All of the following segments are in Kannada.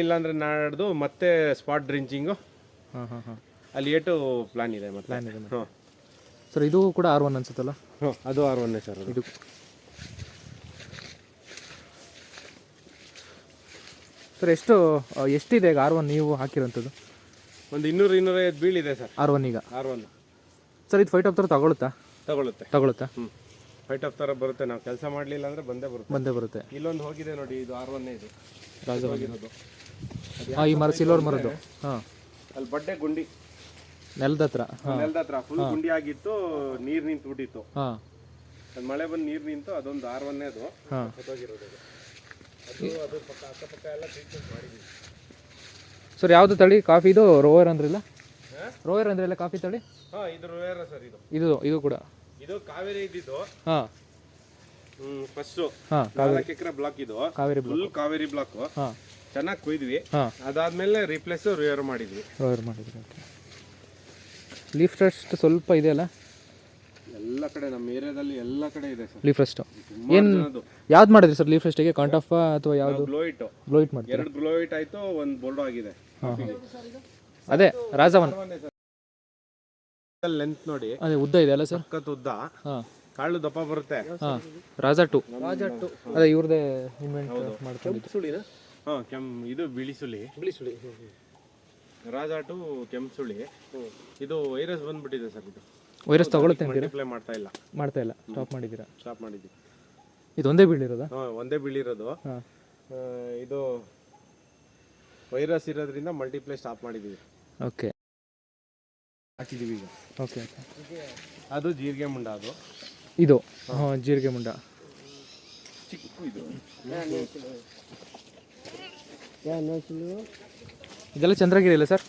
ಇಲ್ಲಾಂದ್ರೆ ನಾಡ್ದು ಮತ್ತೆ ಸ್ಪಾಟ್ ಡ್ರಿಂಚಿಂಗು ಅಲ್ಲಿ ಏಟು ಪ್ಲಾನ್ ಇದೆ ಮತ್ತೆ ಹಾಂ ಸರ್ ಇದು ಕೂಡ R1 ಅನ್ಸುತ್ತಲ್ಲ? ಹಾಂ ಅದು R1 ಸರ್. ಇದು ಸರ್ ಎಷ್ಟಿದೆ ಈಗ R1 ನೀವು ಹಾಕಿರೋಂಥದ್ದು? ಒಂದು 200-250 ಬೀಳಿದೆ ಸರ್ R1 ಈಗ. R1 ಸರ್ ಇದು 5 ಟಾಪ್ ಥರ ತಗೊಳುತ್ತಾ? ತಗೊಳುತ್ತಾ? ಫೈಟ್ ಆಫ್ ಥರ ಬರುತ್ತೆ. ನಾವು ಕೆಲಸ ಮಾಡಲಿಲ್ಲ ಅಂದರೆ ಬಂದೇ ಬರುತ್ತೆ. ಇಲ್ಲೊಂದು ಹೋಗಿದೆ ನೋಡಿ, ಇದು R1 ಇದು ರಾಜವಾಗಿರೋದು. ಹಾಂ, ಈ ಮರ ಸಿಲ್ವರ್ ಮರದ್ದು. ಹಾಂ, ಅಲ್ಲಿ ಬಡ್ಡೆ ಗುಂಡಿ ನೆಲದ ಹತ್ರ ಫುಲ್ ಗುಂಡಿ ಆಗಿತ್ತು, ನೀರು ನಿಂತು ಬಿಟ್ಟಿತ್ತು. ಹಾಂ, ಅದು ಮಳೆ ಬಂದು ನೀರು ನಿಂತು ಅದೊಂದು R1 ಅದು ಹಾಂ ಹೊತ್ತೋಗಿರೋದು. ಅದು ಪಕ್ಕ ಅಕ್ಕಪಕ್ಕ ಎಲ್ಲ ಟ್ರೀಟ್ಮೆಂಟ್ ಮಾಡಿದ್ವಿ ಸರ್. ಯಾವುದು ತಳಿ ಕಾಫಿ ಇದು? ರೋಯರ್ ಅಂದ್ರಿಲ್ಲ? ರೋಯರ್ ಅಂದ್ರಿಲ್ಲ ಕಾಫಿ ತಳಿ? ಹಾಂ, ಇದು ರೋಯರ್ ಸರ್. ಇದು ಕೂಡ ಇದು ಕಾವೇರಿ ಇದ್ದಿದ್ದು. ಹಾಂ, ಫಸ್ಟು ಹಾಂ 4 ಎಕರೆ ಬ್ಲಾಕ್ ಇದು, ಕಾವೇರಿ ಫುಲ್ ಕಾವೇರಿ ಬ್ಲಾಕ್. ಹಾಂ, ಚೆನ್ನಾಗಿ ಕೊಯ್ದ್ವಿ. ಹಾಂ, ಅದಾದ್ಮೇಲೆ ರಿಪ್ಲೇಸ್ ರೋಯರ್ ಮಾಡಿದ್ವಿ. ಮಾಡಿದ್ರಿ. ಓಕೆ. ಲೀಫ್ ರಸ್ಟ್ ಸ್ವಲ್ಪ ಇದೆಯಲ್ಲ ಎಲ್ಲ ಕಡೆ, ನಮ್ಮ ಏರಿಯಾದಲ್ಲಿ ಎಲ್ಲ ಕಡೆ ಇದೆ ಸರ್ ಲೀಫ್ ರಸ್ಟ್. ಏನು ಯಾವ್ದು ಮಾಡಿದ್ರಿ ಸರ್ ಲೀಫ್ ರಸ್ಟಿಗೆ? ಕಾಂಟಾಫ ಅಥವಾ ಯಾವುದು? ಗ್ಲೋಯಿಟ್ ಮಾಡಿ. 2 ಗ್ಲೋಯಿಟ್ ಆಯ್ತು, ಒಂದು ಬೋಲ್ಡೋ ಆಗಿದೆ. ಅದೇ ರಾಜವನ್ ಲೆಂತ್ ನೋಡಿ, ಅದೇ ಉದ್ದ ಇದೆ ಅಲ್ಲ ಸರ್? ಸಖತ್ ಉದ್ದ. ಹಾಂ, ಕಾಳು ದಪ್ಪ ಬರುತ್ತೆ. ಹಾಂ, ರಾಜಾ ಟು ಅದೇ ಇವ್ರದೇ ಇನ್ವೆಂಟ್ ಮಾಡ್ಕೊಂಡಿದ್ದು. ಹಾಂ, ಇದು ಬಿಳಿ ಸುಳಿ. ರಾಜಾ ಟು ಕೆಂಪು ಸುಳಿ. ಇದು ವೈರಸ್ ಬಂದ್ಬಿಟ್ಟಿದೆ ಸರ್. ಇದು ವೈರಸ್ ತಗೊಳುತ್ತೆ ಅಂತೀರಾ? ಅಪ್ಲೈ ಮಾಡ್ತಾ ಇಲ್ಲ. ಸ್ಟಾಪ್ ಮಾಡಿದ್ದೀರಾ? ಸ್ಟಾಪ್ ಮಾಡಿದ್ವಿ. ಇದು ಒಂದೇ ಬೀಳಿರೋದಾ? ಹಾಂ, ಒಂದೇ ಬೀಳಿರೋದು. ಹಾಂ, ಇದು ವೈರಸ್ ಇರೋದ್ರಿಂದ ಮಲ್ಟಿಪ್ಲೈ ಸ್ಟಾಪ್ ಮಾಡಿದ್ದೀವಿ. ಓಕೆ, ಹಾಕಿದ್ದೀವಿ ಈಗ. ಓಕೆ. ಅದು ಜೀರಿಗೆ ಮುಂಡ. ಅದು ಇದು ಹಾಂ, ಜೀರಿಗೆ ಮುಂಡ ಚಿಕ್ಕ. ಇದು ಇದೆಲ್ಲ ಚಂದ್ರಗಿರಿ ಇಲ್ಲ ಸರ್?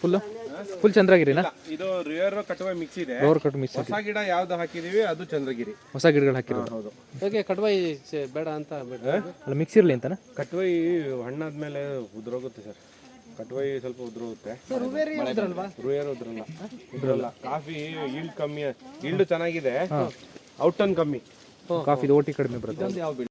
ಫುಲ್ ಚಂದ್ರಗಿರಿನಾ? ಇದು ರಿಯರ್ ಕಟುವೆ ಮಿಕ್ಸ್ ಇದೆ. ರೋರ್ ಕಟ್ ಮಿಕ್ಸ್. ಹೊಸ ಗಿಡ ಯಾವ್ದು ಹಾಕಿದೀವಿ ಅದು ಚಂದ್ರಗಿರಿ. ಹೊಸ ಗಿಡಗಳು ಹಾಕಿರೋದು. ಹೌದು. ಹೇಗೆ ಕಟ್ವಾಯಿ ಬೇಡ ಅಂತ ಅಲ್ಲ, ಮಿಕ್ಸ್ ಇರಲಿ ಅಂತನಾ? ಕಟ್ವೈ ಹಣ್ಣಾದ್ಮೇಲೆ ಉದ್ರೋಗುತ್ತೆ ಸರ್. ಕಟ್ವೈ ಸ್ವಲ್ಪ ಉದ್ರೋಗುತ್ತೆ. ರುಯರ್ ಉದ್ರಲ್ಲ. ಕಾಫಿ ಈಲ್ಡ್ ಕಮ್ಮಿ, ಈಲ್ಡ್ ಚೆನ್ನಾಗಿದೆ, ಔಟ್ ಟನ್ ಕಮ್ಮಿ. ಕಾಫಿ ಓಟಿ ಕಡಿಮೆ ಬರುತ್ತೆ. ಯಾವ